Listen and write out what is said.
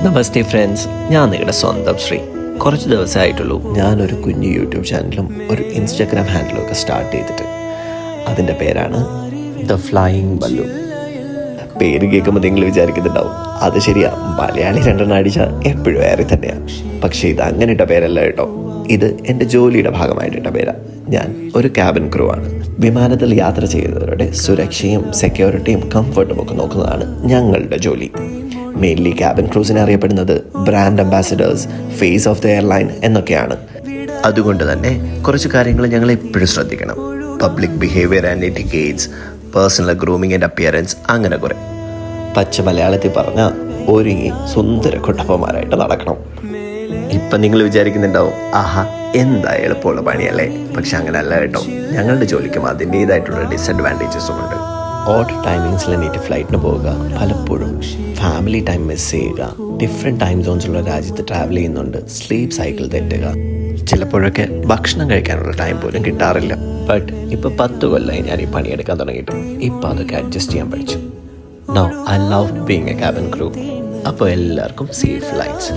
നമസ്തേ friends, ഞാൻ നിങ്ങളുടെ സ്വന്തം ശ്രീ. കുറച്ച് ദിവസമായിട്ടുള്ളൂ ഞാനൊരു കുഞ്ഞു യൂട്യൂബ് ചാനലും ഒരു ഇൻസ്റ്റാഗ്രാം ഹാൻഡിലും ഒക്കെ സ്റ്റാർട്ട് ചെയ്തിട്ട്. അതിൻ്റെ പേരാണ് ദ ഫ്ലൈയിങ് ബലൂൺ. പേര് കേൾക്കുമ്പോൾ നിങ്ങൾ വിചാരിക്കുന്നുണ്ടാവും, അത് ശരിയാ, മലയാളി രണ്ടെണ്ണം അടിച്ചാൽ എപ്പോഴും ഏറെ തന്നെയാണ്. പക്ഷേ ഇത് അങ്ങനെ ഇട്ട പേരല്ല കേട്ടോ. ഇത് എൻ്റെ ജോലിയുടെ ഭാഗമായിട്ടിട്ട പേരാണ്. ഞാൻ ഒരു ക്യാബിൻ ക്രൂ ആണ്. വിമാനത്തിൽ യാത്ര ചെയ്യുന്നവരുടെ സുരക്ഷയും സെക്യൂരിറ്റിയും കംഫർട്ടും ഒക്കെ നോക്കുന്നതാണ് ഞങ്ങളുടെ ജോലി. മെയിൻലി ക്യാബിൻ ക്രൂസിനെ അറിയപ്പെടുന്നത് brand ambassadors, face of the airline എന്നൊക്കെയാണ്. അതുകൊണ്ട് തന്നെ കുറച്ച് കാര്യങ്ങൾ ഞങ്ങൾ എപ്പോഴും ശ്രദ്ധിക്കണം. Public behaviour and etiquettes, personal grooming and appearance, അങ്ങനെ കുറെ. പച്ച മലയാളത്തിൽ പറഞ്ഞാൽ ഒരുങ്ങി സുന്ദര കുട്ടപ്പന്മാരായിട്ട് നടക്കണം. ഇപ്പം നിങ്ങൾ വിചാരിക്കുന്നുണ്ടാവും, ആഹാ എന്താ എളുപ്പമുള്ള പണിയല്ലേ. പക്ഷെ അങ്ങനെയല്ല കേട്ടോ. ഞങ്ങളുടെ ജോലിക്കും അതിൻ്റേതായിട്ടുള്ള ഡിസഡ്വാൻറ്റേജസും ഉണ്ട്. ഓഡ് ടൈമിങ്സിൽ എണീറ്റ് ഫ്ലൈറ്റിന് പോവുക, പലപ്പോഴും ഫാമിലി ടൈം മിസ് ചെയ്യുക, ഡിഫറെൻറ്റ് ടൈം സോൺസുള്ള രാജ്യത്ത് ട്രാവൽ ചെയ്യുന്നുണ്ട്, സ്ലീപ്പ് സൈക്കിൾ തെറ്റുക, ചിലപ്പോഴൊക്കെ ഭക്ഷണം കഴിക്കാനുള്ള ടൈം പോലും കിട്ടാറില്ല. ബട്ട് ഇപ്പോൾ 10 കൊല്ലമായി ഞാൻ ഈ പണിയെടുക്കാൻ തുടങ്ങിയിട്ട് ഇപ്പോൾ അതൊക്കെ അഡ്ജസ്റ്റ് ചെയ്യാൻ പഠിച്ചു. Now I love being A cabin crew. അപ്പോൾ എല്ലാവർക്കും സേഫ് ഫ്ലൈറ്റ്സ്.